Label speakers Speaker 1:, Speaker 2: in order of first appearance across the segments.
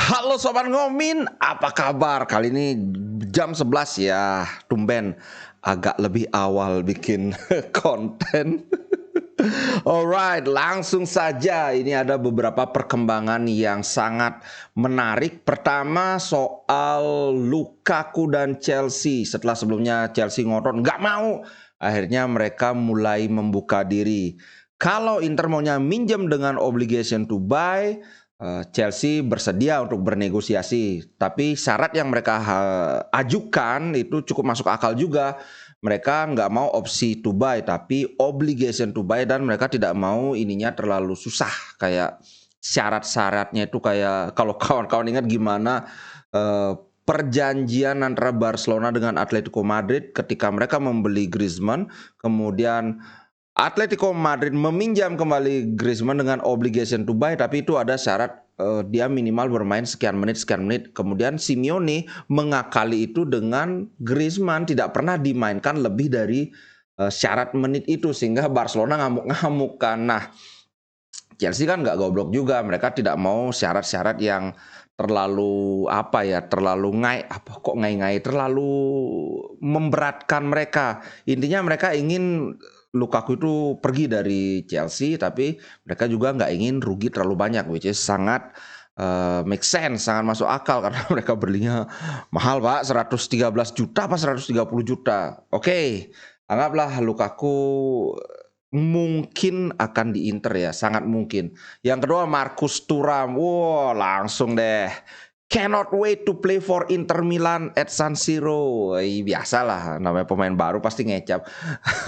Speaker 1: Halo Sobat Ngomin, apa kabar? Kali ini jam 11 ya, tumben agak lebih awal bikin konten. Alright, langsung saja. Ini ada beberapa perkembangan yang sangat menarik. Pertama soal Lukaku dan Chelsea. Setelah sebelumnya Chelsea ngotot nggak mau, akhirnya mereka mulai membuka diri. Kalau Inter maunya minjem dengan obligation to buy, Chelsea bersedia untuk bernegosiasi. Tapi syarat yang mereka ajukan itu cukup masuk akal juga. Mereka nggak mau opsi to buy tapi obligation to buy, dan mereka tidak mau ininya terlalu susah, kayak syarat-syaratnya itu kayak kalau kawan-kawan ingat gimana perjanjian antara Barcelona dengan Atletico Madrid ketika mereka membeli Griezmann, kemudian Atletico Madrid meminjam kembali Griezmann dengan obligation to buy, tapi itu ada syarat dia minimal bermain sekian menit. Kemudian Simeone mengakali itu dengan Griezmann tidak pernah dimainkan lebih dari syarat menit itu, sehingga Barcelona ngamuk-ngamuk kan. Nah, Chelsea kan nggak goblok juga, mereka tidak mau syarat-syarat yang terlalu terlalu terlalu memberatkan mereka. Intinya mereka ingin Lukaku itu pergi dari Chelsea, tapi mereka juga nggak ingin rugi terlalu banyak, which is sangat make sense, sangat masuk akal karena mereka belinya mahal Pak, 113 juta apa 130 juta. Oke, anggaplah Lukaku mungkin akan di Inter ya, sangat mungkin. Yang kedua Marcus Thuram, wow langsung deh. Cannot wait to play for Inter Milan at San Siro. Biasalah, namanya pemain baru pasti ngecap.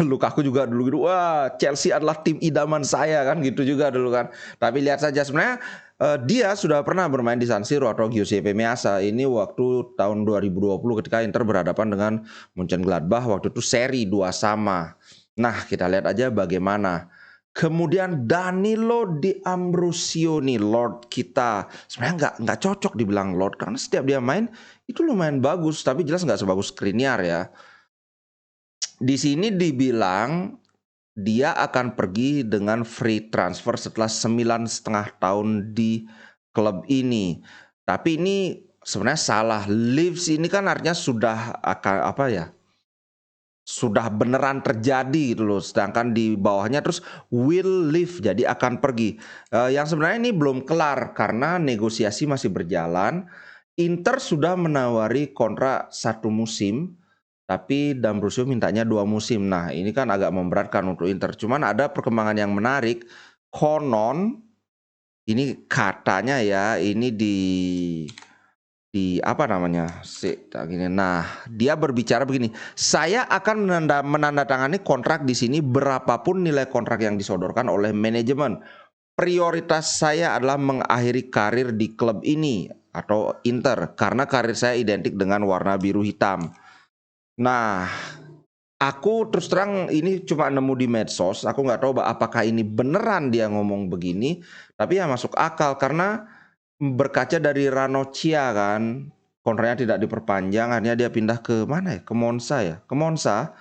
Speaker 1: Lukaku juga dulu gitu, wah Chelsea adalah tim idaman saya kan, gitu juga dulu kan. Tapi lihat saja sebenarnya dia sudah pernah bermain di San Siro atau Giuseppe Meazza. Ini waktu tahun 2020 ketika Inter berhadapan dengan Mönchengladbach, waktu itu seri 2-2. Nah, kita lihat aja bagaimana. Kemudian Danilo Di Ambrosio nih, Lord kita. Sebenarnya nggak cocok dibilang Lord karena setiap dia main itu lumayan bagus, tapi jelas nggak sebagus Skriniar ya. Di sini dibilang dia akan pergi dengan free transfer setelah 9,5 tahun di klub ini. Tapi ini sebenarnya salah. Leaves ini kan artinya sudah akan sudah beneran terjadi gitu loh, sedangkan di bawahnya terus will leave, jadi akan pergi. Yang sebenarnya ini belum kelar karena negosiasi masih berjalan. Inter sudah menawari kontrak 1 musim, tapi D'Ambrosio mintanya 2 musim. Nah ini kan agak memberatkan untuk Inter. Cuman ada perkembangan yang menarik, konon ini katanya ya, ini di apa namanya gini. Nah, dia berbicara begini, saya akan menandatangani kontrak di sini berapapun nilai kontrak yang disodorkan oleh manajemen. Prioritas saya adalah mengakhiri karir di klub ini atau Inter karena karir saya identik dengan warna biru hitam. Nah, aku terus terang ini cuma nemu di medsos, aku nggak tahu apakah ini beneran dia ngomong begini, tapi ya masuk akal karena berkaca dari Ranocchia kan, kontraknya tidak diperpanjang, akhirnya dia pindah ke mana ya? Ke Monza ya? Ke Monza.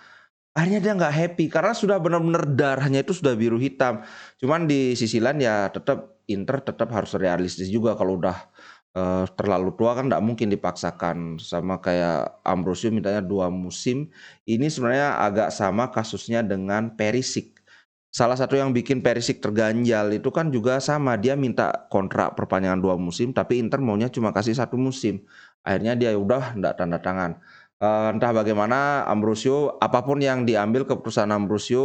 Speaker 1: Akhirnya dia nggak happy karena sudah benar-benar darahnya itu sudah biru hitam. Cuman di sisi lain ya tetap Inter tetap harus realistis juga, kalau udah terlalu tua kan nggak mungkin dipaksakan. Sama kayak Ambrosio mintanya 2 musim. Ini sebenarnya agak sama kasusnya dengan Perisic. Salah satu yang bikin Perisic terganjal itu kan juga sama, dia minta kontrak perpanjangan 2 musim tapi Inter maunya cuma kasih 1 musim. Akhirnya dia udah enggak tanda tangan. Entah bagaimana Ambrosio, apapun yang diambil keputusan Ambrosio,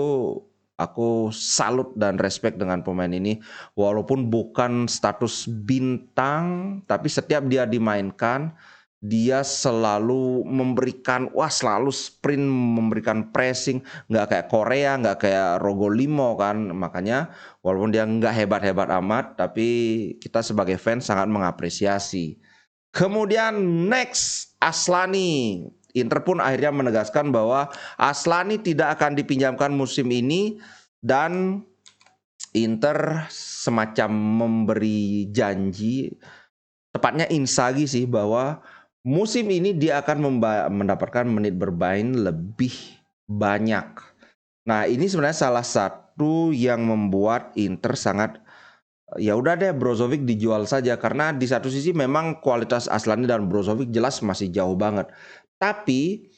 Speaker 1: aku salut dan respect dengan pemain ini. Walaupun bukan status bintang, tapi setiap dia dimainkan dia selalu memberikan, selalu sprint, memberikan pressing, nggak kayak Korea, nggak kayak Rogolimo kan. Makanya walaupun dia nggak hebat-hebat amat, tapi kita sebagai fans sangat mengapresiasi. Kemudian next, Aslani. Inter pun akhirnya menegaskan bahwa Aslani tidak akan dipinjamkan musim ini, dan Inter semacam memberi janji, tepatnya Inzaghi sih, bahwa musim ini dia akan mendapatkan menit bermain lebih banyak. Nah ini sebenarnya salah satu yang membuat Inter sangat ya udah deh Brozovic dijual saja, karena di satu sisi memang kualitas Aslani dan Brozovic jelas masih jauh banget. Tapi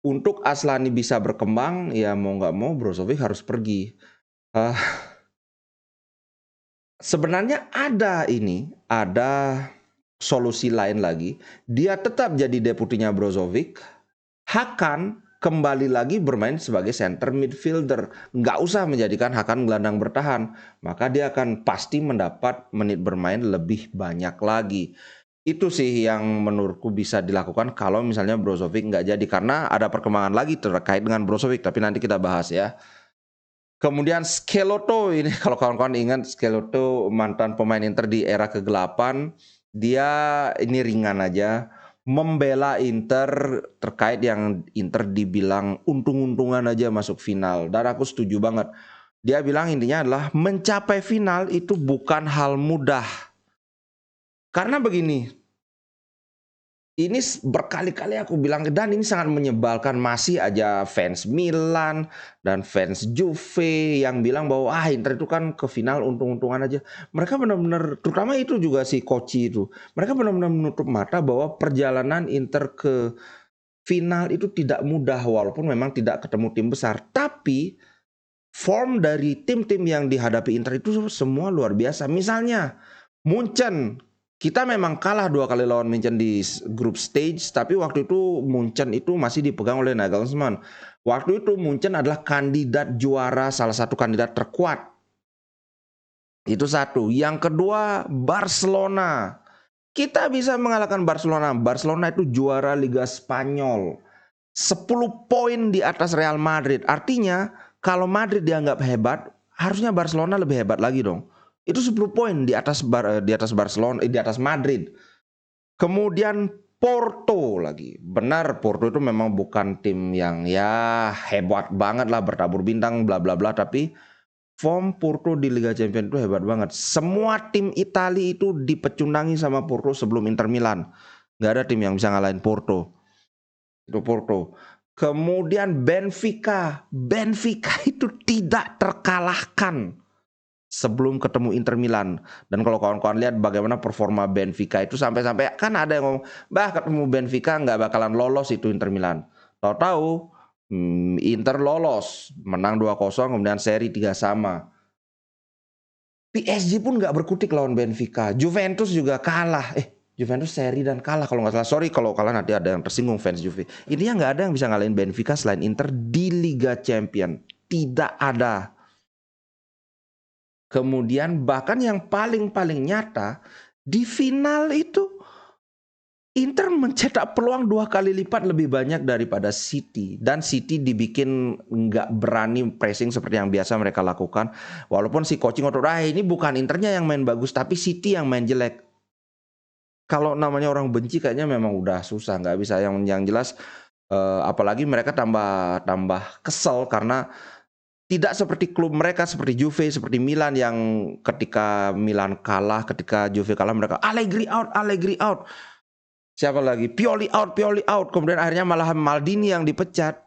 Speaker 1: untuk Aslani bisa berkembang, ya mau nggak mau Brozovic harus pergi. Uh, Sebenarnya ada solusi lain lagi. Dia tetap jadi deputinya Brozovic, Hakan kembali lagi bermain sebagai center midfielder. Nggak usah menjadikan Hakan gelandang bertahan. Maka dia akan pasti mendapat menit bermain lebih banyak lagi. Itu sih yang menurutku bisa dilakukan kalau misalnya Brozovic nggak jadi. Karena ada perkembangan lagi terkait dengan Brozovic, tapi nanti kita bahas ya. Kemudian Schelotto ini, kalau kawan-kawan ingat, Schelotto mantan pemain Inter di era ke-8, dia ini ringan aja membela Inter terkait yang Inter dibilang untung-untungan aja masuk final, dan aku setuju banget. Dia bilang intinya adalah mencapai final itu bukan hal mudah. Karena begini, ini berkali-kali aku bilang, dan ini sangat menyebalkan, masih aja fans Milan dan fans Juve yang bilang bahwa Inter itu kan ke final untung-untungan aja. Mereka benar-benar, terutama itu juga si Koci itu, mereka benar-benar menutup mata bahwa perjalanan Inter ke final itu tidak mudah, walaupun memang tidak ketemu tim besar. Tapi form dari tim-tim yang dihadapi Inter itu semua luar biasa. Misalnya Munchen, kita memang kalah 2 kali lawan Munchen di group stage, tapi waktu itu Munchen itu masih dipegang oleh Nagelsmann. Waktu itu Munchen adalah kandidat juara, salah satu kandidat terkuat. Itu satu. Yang kedua, Barcelona. Kita bisa mengalahkan Barcelona. Barcelona itu juara Liga Spanyol. 10 poin di atas Real Madrid. Artinya kalau Madrid dianggap hebat, harusnya Barcelona lebih hebat lagi dong. Itu 10 poin di atas Barcelona, di atas Madrid. Kemudian Porto lagi. Benar, Porto itu memang bukan tim yang ya hebat banget lah, bertabur bintang bla bla bla, tapi form Porto di Liga Champions itu hebat banget. Semua tim Italia itu dipecundangi sama Porto sebelum Inter Milan. Gak ada tim yang bisa ngalahin Porto. Itu Porto. Kemudian Benfica. Benfica itu tidak terkalahkan sebelum ketemu Inter Milan. Dan kalau kawan-kawan lihat bagaimana performa Benfica itu, sampai-sampai kan ada yang ngomong, ketemu Benfica nggak bakalan lolos itu Inter Milan. Tahu-tahu Inter lolos, menang 2-0, kemudian seri 3-3. PSG pun nggak berkutik lawan Benfica. Juventus juga kalah. Juventus seri dan kalah kalau nggak salah. Sorry kalau kalah nanti ada yang tersinggung fans Juve. Intinya nggak ada yang bisa ngalahin Benfica selain Inter di Liga Champions. Tidak ada. Kemudian bahkan yang paling nyata, di final itu Inter mencetak peluang 2 kali lipat lebih banyak daripada City. Dan City dibikin nggak berani pressing seperti yang biasa mereka lakukan. Walaupun si coaching ngotot, ini bukan Internya yang main bagus, tapi City yang main jelek. Kalau namanya orang benci kayaknya memang udah susah, nggak bisa. Yang jelas apalagi mereka tambah kesel karena tidak seperti klub mereka, seperti Juve, seperti Milan yang ketika Milan kalah, ketika Juve kalah mereka Allegri out. Siapa lagi? Pioli out. Kemudian akhirnya malah Maldini yang dipecat.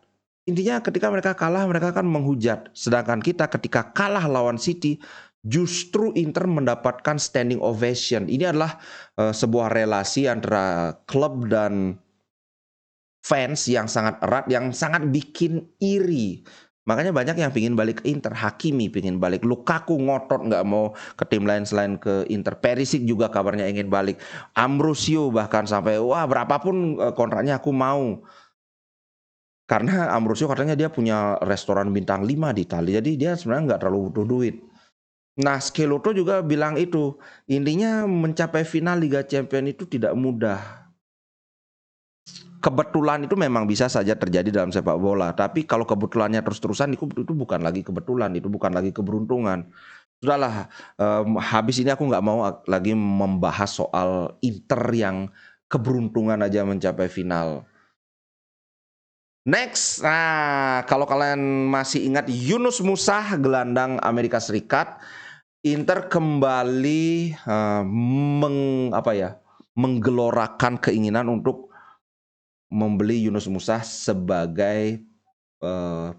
Speaker 1: Intinya ketika mereka kalah, mereka akan menghujat. Sedangkan kita ketika kalah lawan City, justru Inter mendapatkan standing ovation. Ini adalah sebuah relasi antara klub dan fans yang sangat erat, yang sangat bikin iri. Makanya banyak yang pingin balik ke Inter. Hakimi pingin balik, Lukaku ngotot nggak mau ke tim lain selain ke Inter. Perisic juga kabarnya ingin balik. Ambrosio bahkan sampai berapapun kontraknya aku mau. Karena Ambrosio katanya dia punya restoran bintang 5 di Italia. Jadi dia sebenarnya nggak terlalu butuh duit. Nah, Schelotto juga bilang itu. Intinya mencapai final Liga Champions itu tidak mudah. Kebetulan itu memang bisa saja terjadi dalam sepak bola, tapi kalau kebetulannya terus-terusan itu bukan lagi kebetulan, itu bukan lagi keberuntungan. Sudahlah, habis ini aku nggak mau lagi membahas soal Inter yang keberuntungan aja mencapai final. Next, kalau kalian masih ingat Yunus Musah, gelandang Amerika Serikat, Inter kembali menggelorakan keinginan untuk membeli Yunus Musah sebagai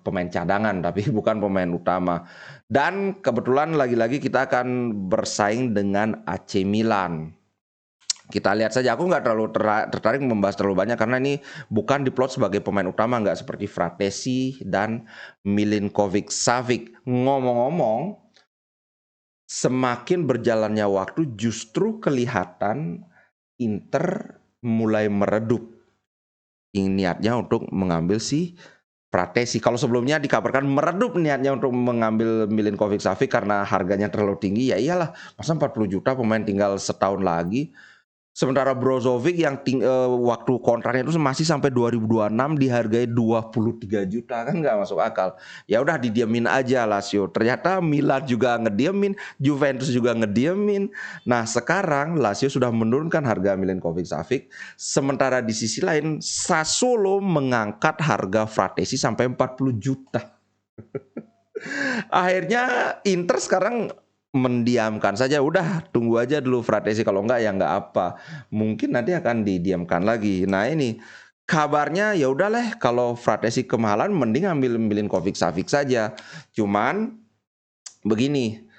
Speaker 1: pemain cadangan tapi bukan pemain utama. Dan kebetulan lagi-lagi kita akan bersaing dengan AC Milan. Kita lihat saja, aku nggak terlalu tertarik membahas terlalu banyak karena ini bukan diplot sebagai pemain utama, nggak seperti Fratesi dan Milinkovic Savic. Ngomong-ngomong, semakin berjalannya waktu justru kelihatan Inter mulai meredup niatnya untuk mengambil si Fratesi. Kalau sebelumnya dikabarkan meredup niatnya untuk mengambil Milinkovic Savic karena harganya terlalu tinggi, ya iyalah, masa 40 juta pemain tinggal setahun lagi. Sementara Brozovic yang waktu kontraknya itu masih sampai 2026 dihargai 23 juta, kan nggak masuk akal. Ya udah didiamin aja Lazio. Ternyata Milan juga ngediamin, Juventus juga ngediamin. Nah sekarang Lazio sudah menurunkan harga Milinkovic Savic. Sementara di sisi lain Sassuolo mengangkat harga Fratesi sampai 40 juta. Akhirnya Inter sekarang mendiamkan saja, udah tunggu aja dulu Fratesi, kalau enggak ya enggak apa, mungkin nanti akan didiamkan lagi. Nah ini kabarnya ya udahlah, kalau Fratesi kemahalan mending ambil Milinkovic Savic saja. Cuman begini,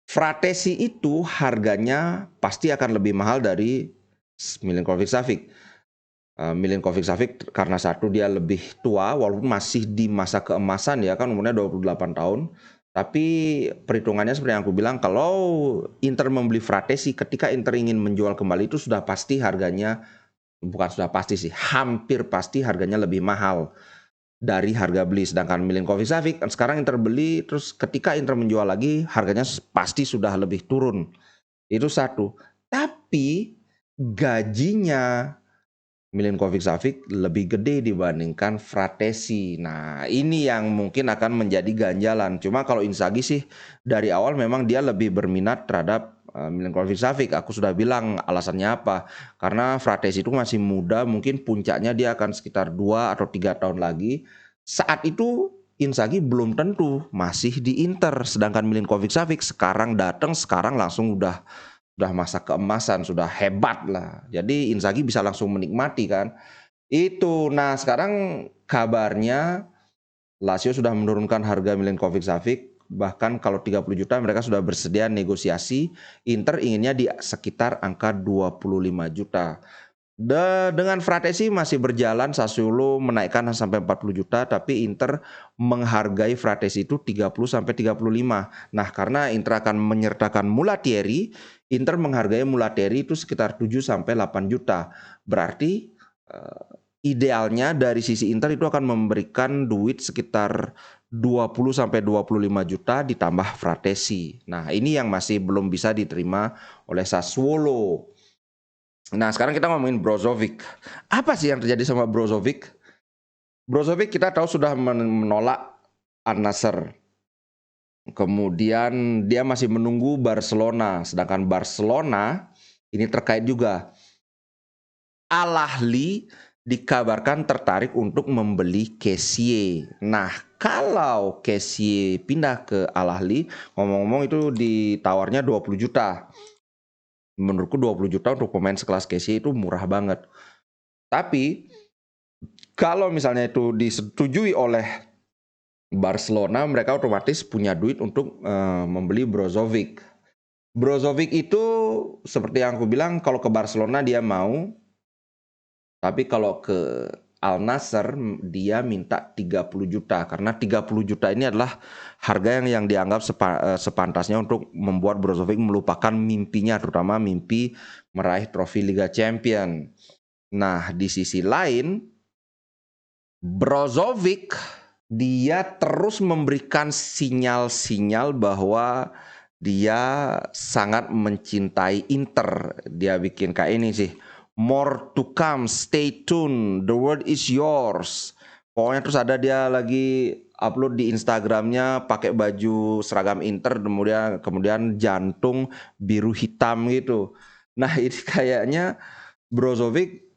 Speaker 1: Fratesi itu harganya pasti akan lebih mahal dari Milinkovic Savic. Milinkovic Savic karena satu dia lebih tua walaupun masih di masa keemasan, ya kan umurnya 28 tahun. Tapi perhitungannya seperti yang aku bilang, kalau Inter membeli Fratesi, ketika Inter ingin menjual kembali itu sudah pasti harganya, bukan sudah pasti sih, hampir pasti harganya lebih mahal dari harga beli. Sedangkan Milinkovic Savic sekarang Inter beli, terus ketika Inter menjual lagi harganya pasti sudah lebih turun. Itu satu. Tapi gajinya Milinkovic Savic lebih gede dibandingkan Fratesi. Nah, ini yang mungkin akan menjadi ganjalan. Cuma kalau Inzaghi sih dari awal memang dia lebih berminat terhadap Milinkovic Savic. Aku sudah bilang alasannya apa. Karena Fratesi itu masih muda, mungkin puncaknya dia akan sekitar 2 atau 3 tahun lagi. Saat itu Inzaghi belum tentu masih di Inter, sedangkan Milinkovic Savic sekarang datang, sekarang langsung udah masa keemasan, sudah hebat lah. Jadi Inzaghi bisa langsung menikmati kan. Itu. Nah, sekarang kabarnya Lazio sudah menurunkan harga Milinkovic Savic, bahkan kalau 30 juta mereka sudah bersedia negosiasi. Inter inginnya di sekitar angka 25 juta. Dengan Fratesi masih berjalan, Sassuolo menaikkan sampai 40 juta, tapi Inter menghargai Fratesi itu 30 sampai 35. Nah, karena Inter akan menyertakan Mulattieri, Inter menghargai Mulattieri itu sekitar 7 sampai 8 juta. Berarti idealnya dari sisi Inter itu akan memberikan duit sekitar 20 sampai 25 juta ditambah Fratesi. Nah, ini yang masih belum bisa diterima oleh Sassuolo. Nah, sekarang kita ngomongin Brozovic. Apa sih yang terjadi sama Brozovic? Brozovic kita tahu sudah menolak Al-Nassr. Kemudian dia masih menunggu Barcelona. Sedangkan Barcelona ini terkait juga. Al-Ahly dikabarkan tertarik untuk membeli Kessie. Nah, kalau Kessie pindah ke Al-Ahly, ngomong-ngomong itu ditawarnya 20 juta. Menurutku 20 juta untuk pemain sekelas Kessie itu murah banget. Tapi kalau misalnya itu disetujui oleh Barcelona, mereka otomatis punya duit untuk membeli Brozovic. Brozovic itu seperti yang aku bilang, kalau ke Barcelona dia mau, tapi kalau ke Al-Nassr dia minta 30 juta. Karena 30 juta ini adalah harga yang dianggap sepantasnya untuk membuat Brozovic melupakan mimpinya, terutama mimpi meraih trofi Liga Champion. Nah, di sisi lain, Brozovic dia terus memberikan sinyal-sinyal bahwa dia sangat mencintai Inter. Dia bikin kayak ini sih, more to come, stay tuned, the world is yours. Pokoknya terus ada dia lagi upload di Instagramnya pakai baju seragam Inter, kemudian jantung biru hitam gitu. Nah ini kayaknya Brozovic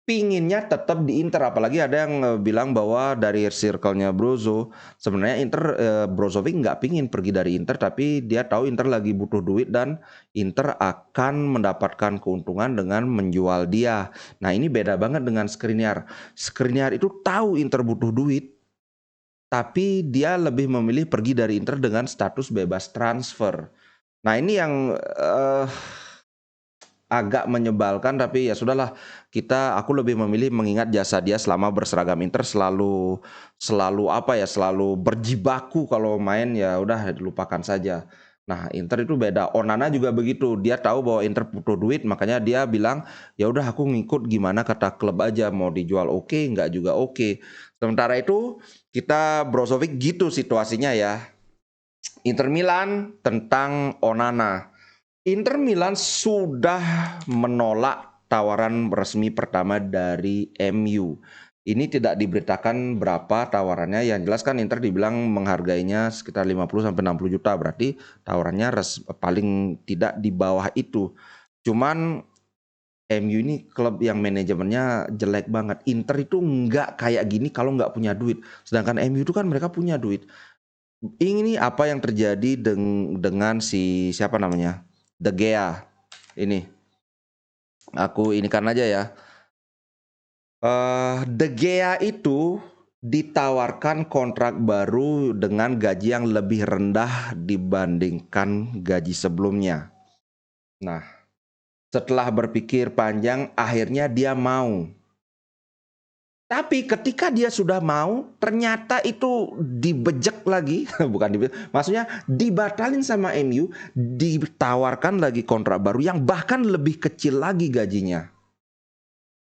Speaker 1: pinginnya tetap di Inter, apalagi ada yang bilang bahwa dari circle-nya Brozo sebenarnya Brozovic nggak pingin pergi dari Inter, tapi dia tahu Inter lagi butuh duit dan Inter akan mendapatkan keuntungan dengan menjual dia. Nah ini beda banget dengan Skriniar. Skriniar itu tahu Inter butuh duit, tapi dia lebih memilih pergi dari Inter dengan status bebas transfer. Nah ini yang agak menyebalkan, tapi ya sudahlah, aku lebih memilih mengingat jasa dia selama berseragam Inter, selalu selalu berjibaku kalau main, ya udah dilupakan saja. Nah Inter itu beda, Onana juga begitu, dia tahu bahwa Inter butuh duit, makanya dia bilang ya udah aku ngikut gimana kata klub aja, mau dijual oke, nggak juga oke. Sementara itu kita Brozovic gitu situasinya ya. Inter Milan tentang Onana. Inter Milan sudah menolak tawaran resmi pertama dari MU. Ini tidak diberitakan berapa tawarannya, yang jelas kan Inter dibilang menghargainya sekitar 50-60 juta, berarti tawarannya paling tidak di bawah itu. Cuman MU ini klub yang manajemennya jelek banget. Inter itu nggak kayak gini kalau nggak punya duit. Sedangkan MU itu kan mereka punya duit. Ini apa yang terjadi dengan si siapa namanya? De Gea. Ini aku ini kan aja ya. De Gea itu ditawarkan kontrak baru dengan gaji yang lebih rendah dibandingkan gaji sebelumnya. Nah, setelah berpikir panjang, akhirnya dia mau. Tapi ketika dia sudah mau, ternyata itu dibejek lagi, bukan dibejek, maksudnya dibatalin sama MU, ditawarkan lagi kontrak baru yang bahkan lebih kecil lagi gajinya.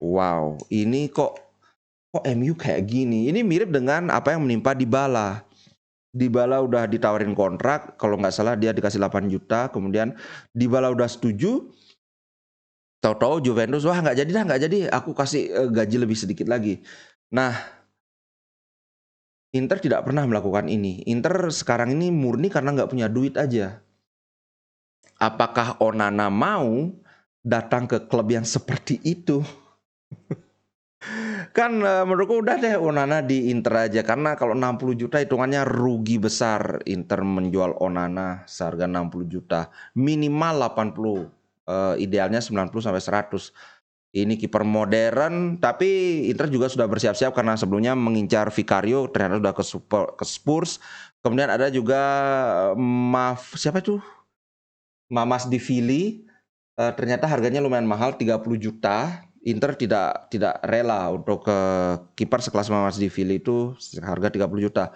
Speaker 1: Wow, ini kok MU kayak gini? Ini mirip dengan apa yang menimpa Dybala. Dybala udah ditawarin kontrak, kalau nggak salah dia dikasih 8 juta, kemudian Dybala udah setuju, tahu-tahu Juventus, wah nggak jadi, aku kasih gaji lebih sedikit lagi. Nah, Inter tidak pernah melakukan ini. Inter sekarang ini murni karena nggak punya duit aja. Apakah Onana mau datang ke klub yang seperti itu? Kan menurutku udah deh Onana di Inter aja, karena kalau 60 juta hitungannya rugi besar Inter menjual Onana seharga 60 juta. Minimal 80, idealnya 90 sampai 100. Ini kiper modern, tapi Inter juga sudah bersiap-siap karena sebelumnya mengincar Vicario, ternyata sudah ke Spurs. Kemudian ada juga siapa itu? Mamasdishvili, ternyata harganya lumayan mahal, 30 juta. Inter tidak rela untuk ke kiper sekelas Mamasdishvili itu harga 30 juta.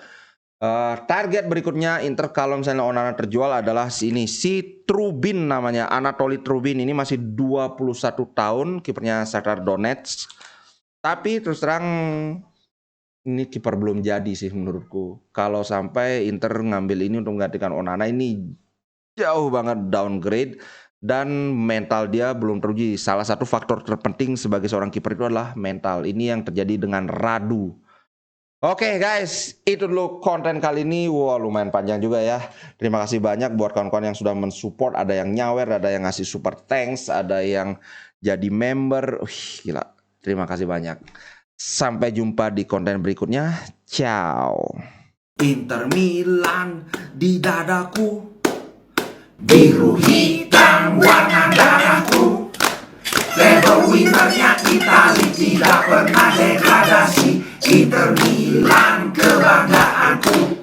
Speaker 1: Target berikutnya Inter kalau misalnya Onana terjual adalah si Trubin namanya, Anatoly Trubin. Ini masih 21 tahun, kipernya Shakhtar Donetsk. Tapi terus terang ini kiper belum jadi sih menurutku. Kalau sampai Inter ngambil ini untuk menggantikan Onana, ini jauh banget downgrade dan mental dia belum teruji. Salah satu faktor terpenting sebagai seorang kiper itu adalah mental. Ini yang terjadi dengan Radu. Oke guys, itu dulu konten kali ini. Wah, lumayan panjang juga ya. Terima kasih banyak buat kawan-kawan yang sudah mensupport. Ada yang nyawer, ada yang ngasih super thanks, ada yang jadi member. Gila, terima kasih banyak. Sampai jumpa di konten berikutnya. Ciao.
Speaker 2: Inter Milan di dadaku, biru hitam warna darahku. Level winnernya Itali, tidak pernah degradasi. Inter Milan kebanggaanku.